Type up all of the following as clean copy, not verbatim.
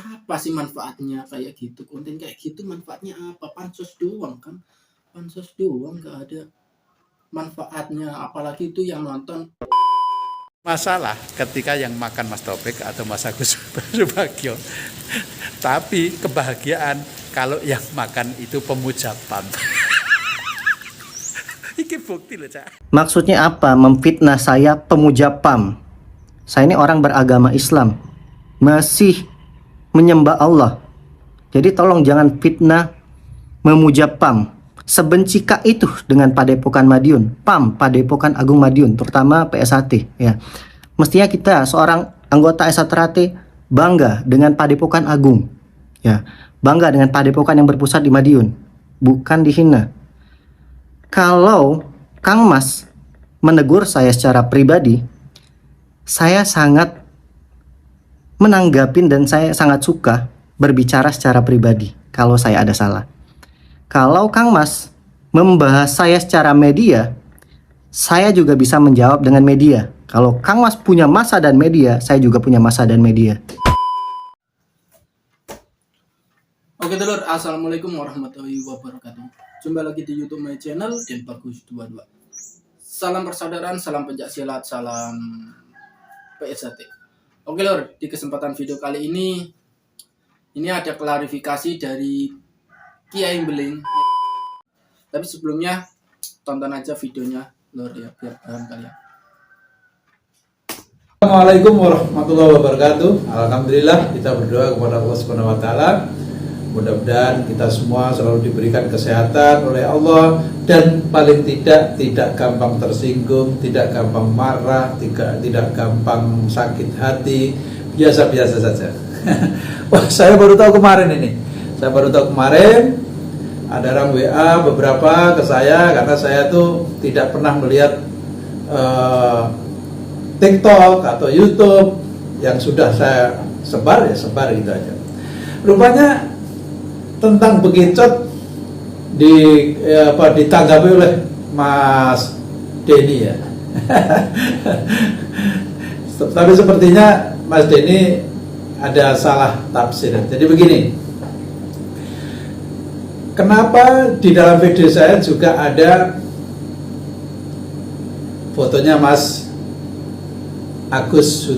Apa sih manfaatnya kayak gitu? Konten kayak gitu manfaatnya apa? Pansos doang kan? Pansos doang, nggak ada manfaatnya. Apalagi itu yang nonton. Masalah ketika yang makan Mas Taufik atau Mas Agus Subagio. Tapi kebahagiaan kalau yang makan itu pemuja PAM. Iki bukti loh, Cak. Maksudnya apa? Memfitnah saya pemuja PAM. Saya ini orang beragama Islam, masih menyembah Allah. Jadi tolong jangan fitnah memuja PAM. Sebencikah itu dengan Padepokan Madiun, PAM, Padepokan Agung Madiun, terutama PSHT ya. Mestinya kita seorang anggota SHT bangga dengan Padepokan Agung ya. Bangga dengan Padepokan yang berpusat di Madiun, bukan dihina. Kalau Kang Mas menegur saya secara pribadi, saya sangat menanggapin dan saya sangat suka berbicara secara pribadi kalau saya ada salah. Kalau Kang Mas membahas saya secara media, saya juga bisa menjawab dengan media. Kalau Kang Mas punya massa dan media, saya juga punya massa dan media. Oke telur, assalamualaikum warahmatullahi wabarakatuh. Jumpa lagi di YouTube my channel dan Bagus22. Salam persaudaraan, salam pencaksilat, salam PSHT. Oke lor, di kesempatan video kali ini ada klarifikasi dari Kiai Beling. Tapi sebelumnya tonton aja videonya lor ya, biar paham kalian. Assalamualaikum warahmatullahi wabarakatuh. Alhamdulillah, kita berdoa kepada Allah Subhanahu wa taala. Mudah-mudahan kita semua selalu diberikan kesehatan oleh Allah dan paling tidak gampang tersinggung, tidak gampang marah, tidak gampang sakit hati, biasa-biasa saja. Wah, saya baru tahu kemarin ada orang WA beberapa ke saya karena saya tuh tidak pernah melihat TikTok atau YouTube yang sudah saya sebar gitu aja. Rupanya tentang bekicot ditanggapi oleh Mas Denny ya. Tapi sepertinya Mas Denny ada salah tafsir. Jadi begini. Kenapa di dalam video saya juga ada fotonya Mas Agus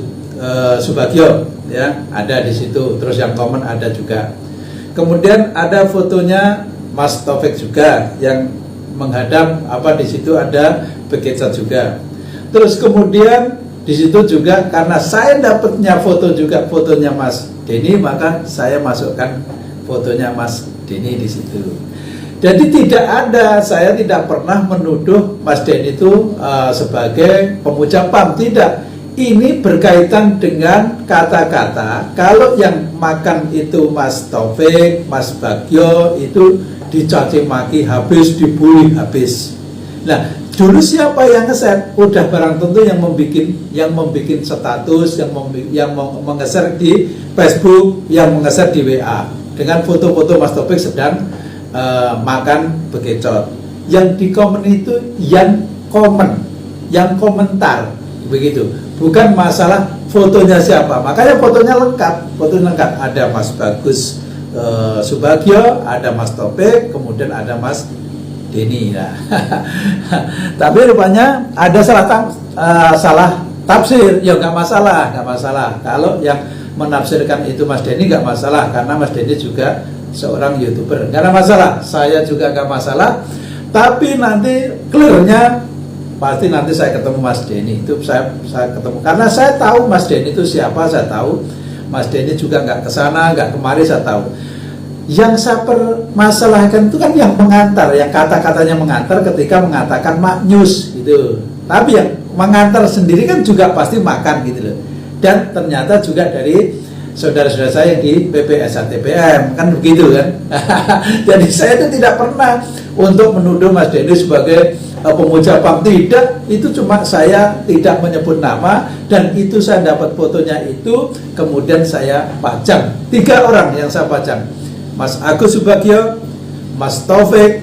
Subagio ya, ada di situ. Terus yang komen ada juga. Kemudian ada fotonya Mas Taufik juga yang menghadap di situ ada bekicot juga. Terus kemudian di situ juga karena saya dapatnya fotonya Mas Denny, maka saya masukkan fotonya Mas Denny di situ. Jadi saya tidak pernah menuduh Mas Denny itu sebagai pemuja PAM, tidak. Ini berkaitan dengan kata-kata kalau yang makan itu Mas Taufik, Mas Bagio itu dicaci maki habis, dibully habis. Nah, dulu siapa yang nge-share? Udah barang tentu yang membuat status, yang nge-share di Facebook, yang nge-share di WA dengan foto-foto Mas Taufik sedang makan bekicot. Yang di komen itu yang komentar begitu. Bukan masalah fotonya siapa. Makanya fotonya lengkap. Ada Mas Bagus Subagio, ada Mas Taufik, kemudian ada Mas Denny. Nah, tapi rupanya ada salah tafsir. Ya nggak masalah. Kalau yang menafsirkan itu Mas Denny nggak masalah, karena Mas Denny juga seorang YouTuber. Nggak ada masalah. Saya juga nggak masalah. Tapi nanti clearnya pasti nanti saya ketemu Mas Denny. Itu saya ketemu karena saya tahu Mas Denny itu siapa. Saya tahu Mas Denny juga nggak kesana, nggak kemari, saya tahu. Yang saya permasalahkan itu kan yang mengantar, yang kata-katanya mengantar ketika mengatakan maknyus gitu. Tapi yang mengantar sendiri kan juga pasti makan gitu loh. Dan ternyata juga dari saudara-saudara saya di PPSHTPM kan begitu kan. Jadi saya itu tidak pernah untuk menuduh Mas Denny sebagai pemuja PAM, tidak. Itu cuma saya tidak menyebut nama, dan itu saya dapat fotonya itu, kemudian saya pajang. 3 orang yang saya pajang, Mas Agus Subagio, Mas Taufik,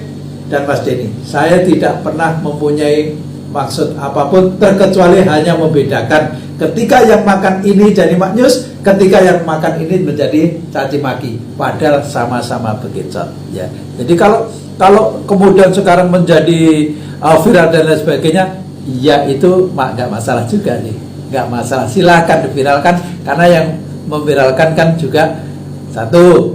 dan Mas Denny. Saya tidak pernah mempunyai maksud apapun, terkecuali hanya membedakan Ketika yang makan ini jadi maknyus, ketika yang makan ini menjadi caci maki, padahal sama-sama bekicot. Ya. Jadi kalau kemudian sekarang menjadi viral dan lain sebagainya, ya itu nggak masalah juga nih, nggak masalah. Silakan diviralkan, karena yang memviralkan kan juga satu,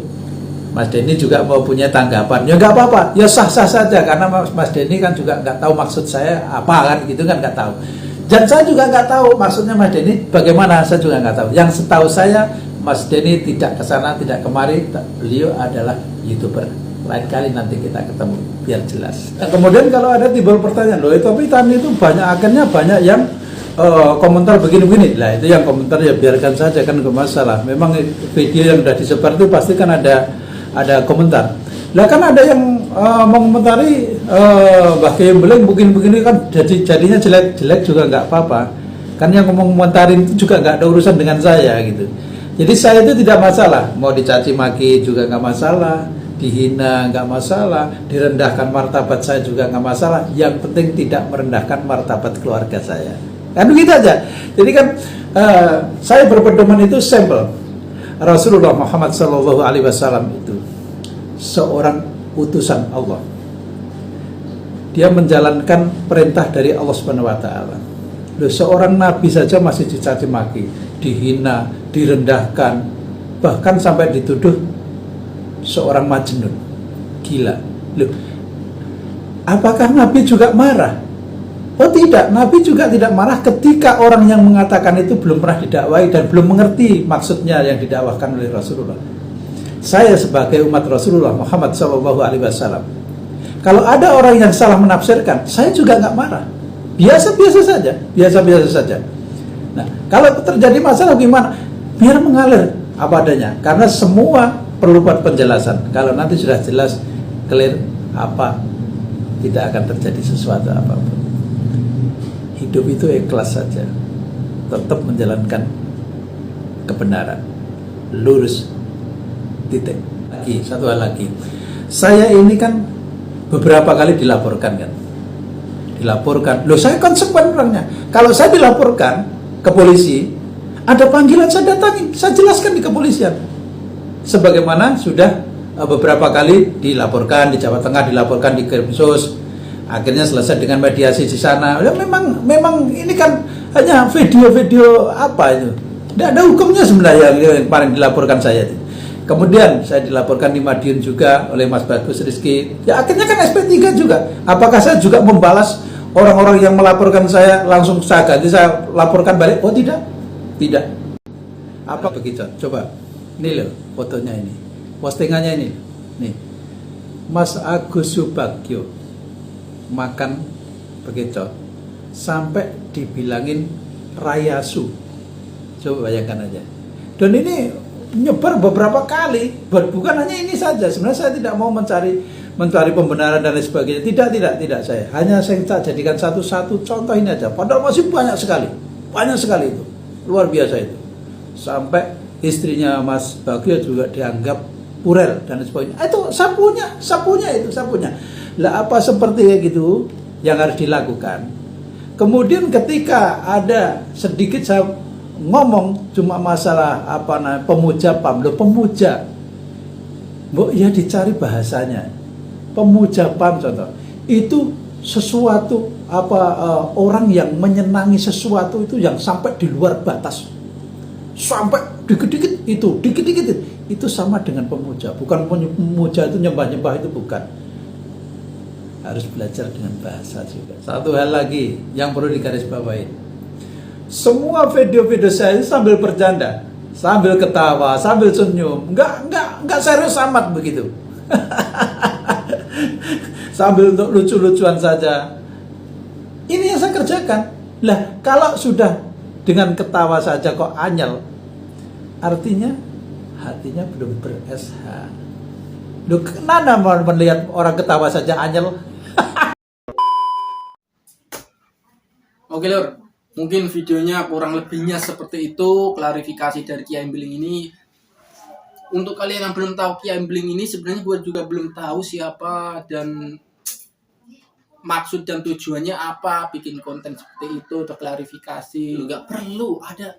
Mas Denny juga mau punya tanggapan, ya nggak apa-apa, ya sah-sah saja, karena Mas Denny kan juga nggak tahu maksud saya apa kan, gitu kan, nggak tahu. Dan saya juga nggak tahu maksudnya Mas Denny bagaimana, saya juga nggak tahu. Yang setahu saya Mas Denny tidak ke sana, tidak kemari, beliau adalah YouTuber. Lain kali nanti kita ketemu biar jelas. Nah, kemudian kalau ada timbul pertanyaan, loh tapi tadi itu akhirnya banyak yang komentar begini-begini. Lah itu yang komentar ya biarkan saja, kan ke masalah. Memang video yang sudah disebar itu pasti kan ada komentar. Lah kan ada yang mengomentari Mbah Kiai Embling begini-begini kan jadinya jelek juga nggak apa-apa. Kan yang ngomentarin itu juga nggak ada urusan dengan saya gitu. Jadi saya itu tidak masalah, mau dicaci maki juga nggak masalah, dihina nggak masalah, direndahkan martabat saya juga nggak masalah. Yang penting tidak merendahkan martabat keluarga saya. Kan begitu aja. Jadi kan saya berpedoman itu sampel. Rasulullah Muhammad SAW itu seorang utusan Allah. Dia menjalankan perintah dari Allah Subhanahu wa taala. Loh, seorang nabi saja masih dicaci maki, dihina, direndahkan, bahkan sampai dituduh seorang majnun, gila. Loh, apakah nabi juga marah? Oh tidak, nabi juga tidak marah ketika orang yang mengatakan itu belum pernah didakwai dan belum mengerti maksudnya yang didakwahkan oleh Rasulullah. Saya sebagai umat Rasulullah Muhammad SAW, kalau ada orang yang salah menafsirkan, saya juga nggak marah, biasa-biasa saja. Nah, kalau terjadi masalah gimana? Biar mengalir apa adanya, karena semua perlu buat penjelasan. Kalau nanti sudah jelas, clear, tidak akan terjadi sesuatu apapun. Hidup itu ikhlas saja, tetap menjalankan kebenaran, lurus, titik. Satu hal lagi, saya ini kan beberapa kali dilaporkan. Loh, saya konsekuen orangnya. Kalau saya dilaporkan ke polisi, ada panggilan, saya datangin, saya jelaskan di kepolisian. Sebagaimana sudah beberapa kali dilaporkan di Jawa Tengah, dilaporkan di Krimsus, akhirnya selesai dengan mediasi di sana. Ya, memang ini kan hanya video-video apa itu, tidak ada hukumnya sebenarnya yang paling dilaporkan saya. Kemudian saya dilaporkan di Madiun juga oleh Mas Bagus Rizky. Ya akhirnya kan SP3 juga. Apakah saya juga membalas orang-orang yang melaporkan saya, langsung saya ganti, saya laporkan balik? Oh tidak. Apa begitu? Coba, ini loh fotonya ini, postingannya ini. Nih, Mas Agus Subagio makan bekicot sampai dibilangin rayasu. Coba bayangkan aja. Dan ini nyebar beberapa kali, bukan hanya ini saja. Sebenarnya saya tidak mau mencari pembenaran dan lain sebagainya. Tidak saya. Hanya saya jadikan satu-satu contoh ini aja. Padahal masih banyak sekali itu, luar biasa itu. Sampai istrinya Mas Bagio juga dianggap purel dan lain sebagainya. Itu sapunya. Lah apa seperti itu yang harus dilakukan? Kemudian ketika ada sedikit saya ngomong cuma masalah pemuja PAM, loh pemuja, ya dicari bahasanya. Pemuja PAM contoh, itu sesuatu orang yang menyenangi sesuatu itu yang sampai di luar batas, sampai dikit-dikit itu sama dengan pemuja. Bukan pemuja itu nyembah-nyembah, itu bukan. Harus belajar dengan bahasa juga. Satu hal lagi yang perlu digarisbawahi, semua video-video saya sambil bercanda, sambil ketawa, sambil senyum, nggak serius amat begitu. Sambil untuk lucu-lucuan saja. Ini yang saya kerjakan. Lah, kalau sudah dengan ketawa saja kok anyel, artinya hatinya belum ber-SH. Loh, kenapa mau melihat orang ketawa saja anyel? Oke Lur, mungkin videonya kurang lebihnya seperti itu, klarifikasi dari Kiai Embling ini. Untuk kalian yang belum tahu Kiai Embling ini, sebenarnya gue juga belum tahu siapa dan maksud dan tujuannya apa bikin konten seperti itu, terklarifikasi. Nggak perlu ada,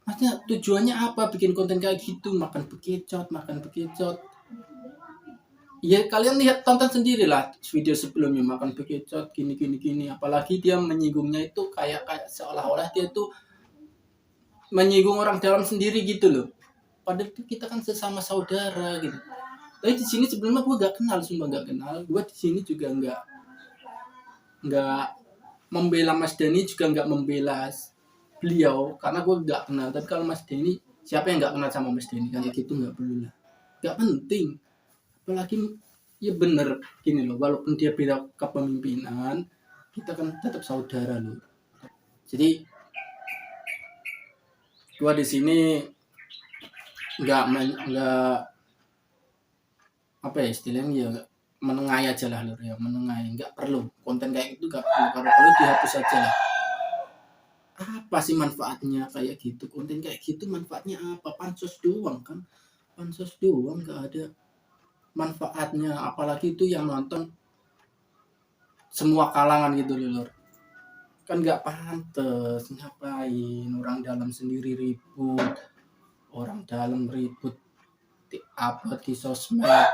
maksudnya tujuannya apa bikin konten kayak gitu, makan bekicot. Ya kalian lihat, tonton sendirilah video sebelumnya makan bekicot gini. Apalagi dia menyinggungnya itu kayak seolah-olah dia itu menyinggung orang dalam sendiri gitu loh. Padahal itu kita kan sesama saudara gitu. Tapi di sini sebelumnya gue gak kenal, sumpah gak kenal. Gue di sini juga nggak membela Mas Denny, juga nggak membela beliau karena gue gak kenal. Tapi kalau Mas Denny, siapa yang gak kenal sama Mas Denny? Kayak gitu nggak perlu lah, nggak penting. Apalagi ya bener gini loh, walaupun dia beda kepemimpinan, kita kan tetap saudara loh. Jadi gua di sini nggak apa ya istilahnya, ya menengahi aja lah lur, ya menengahi. Nggak perlu konten kayak gitu, nggak perlu. Kalau perlu dihapus aja lah. Apa sih manfaatnya kayak gitu? Konten kayak gitu manfaatnya apa? Pansos doang kan, pansos doang, nggak ada manfaatnya. Apalagi itu yang nonton semua kalangan gitu loh lur. Kan nggak pantes. Ngapain orang dalam sendiri ribut, orang dalam ribut upload di sosmed.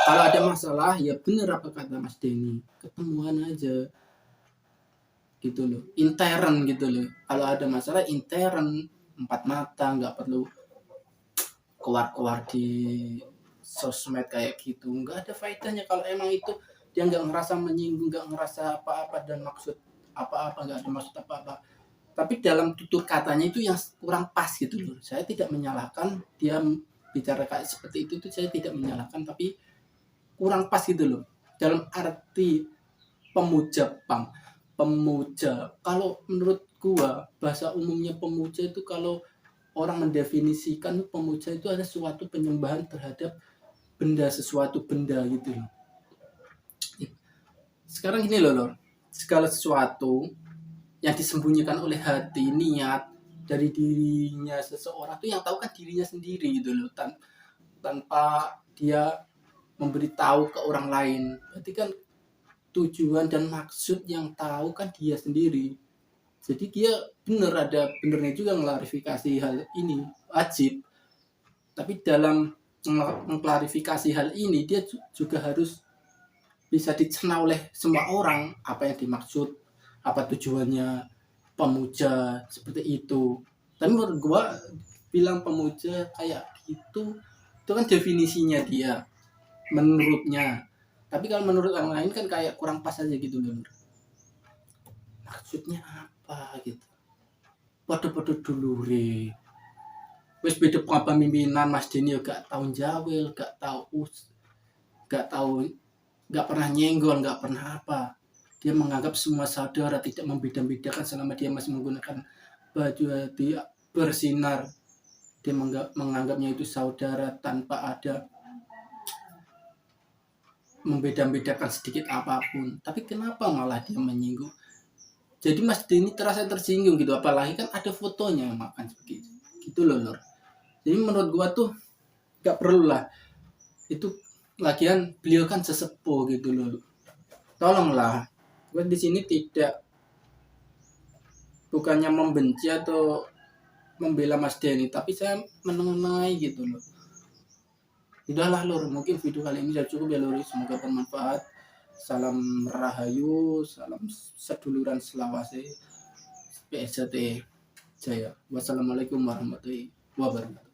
Kalau ada masalah ya bener apa kata Mas Denny, ketemuan aja gitu loh, intern gitu loh. Kalau ada masalah intern, empat mata, nggak perlu keluar di sosmed kayak gitu. Nggak ada faedahnya. Kalau emang itu dia nggak ngerasa menyinggung, nggak ngerasa apa-apa dan maksud apa-apa, nggak ada maksud apa-apa, tapi dalam tutur katanya itu yang kurang pas gitu loh. Saya tidak menyalahkan dia bicara kayak seperti itu saya tidak menyalahkan, tapi kurang pas gitu loh. Dalam arti pemuja. Kalau menurut gua bahasa umumnya pemuja itu, kalau orang mendefinisikan pemuja itu ada suatu penyembahan terhadap sesuatu benda gitu loh. Sekarang gini loh, segala sesuatu yang disembunyikan oleh hati, niat dari dirinya seseorang itu yang tahu kan dirinya sendiri gitu loh, tanpa dia memberitahu ke orang lain. Berarti kan tujuan dan maksud yang tahu kan dia sendiri. Jadi dia ada benernya juga mengklarifikasi hal ini, wajib. Tapi dalam mengklarifikasi hal ini dia juga harus bisa dicerna oleh semua orang apa yang dimaksud, apa tujuannya pemuja seperti itu. Tapi menurut gua bilang pemuja kayak gitu itu kan definisinya dia, menurutnya. Tapi kalau menurut orang lain kan kayak kurang pas aja gitu loh. Maksudnya apa gitu? Podo-podo dulure. Wis beda kepemimpinan Mas Denny gak tahu jawel, gak pernah nyenggol, gak pernah apa. Dia menganggap semua saudara, tidak membeda-bedakan selama dia masih menggunakan baju hati bersinar. Dia menganggapnya itu saudara tanpa ada membeda-bedakan sedikit apapun. Tapi kenapa malah dia menyinggung? Jadi Mas Denny terasa tersinggung gitu. Apalagi kan ada fotonya makan seperti itu. Gitu loh lor. Jadi menurut gua tuh gak perlu lah. Itu lagian beliau kan sesepuh gitu loh. Tolonglah. Gua di sini bukannya membenci atau membela Mas Denny, tapi saya menengahi gitu loh. Udahlah lor, mungkin video kali ini sudah cukup ya lor. Semoga bermanfaat. Salam rahayu, salam seduluran selawase, PSJT Jaya. Wassalamualaikum warahmatullahi wabarakatuh.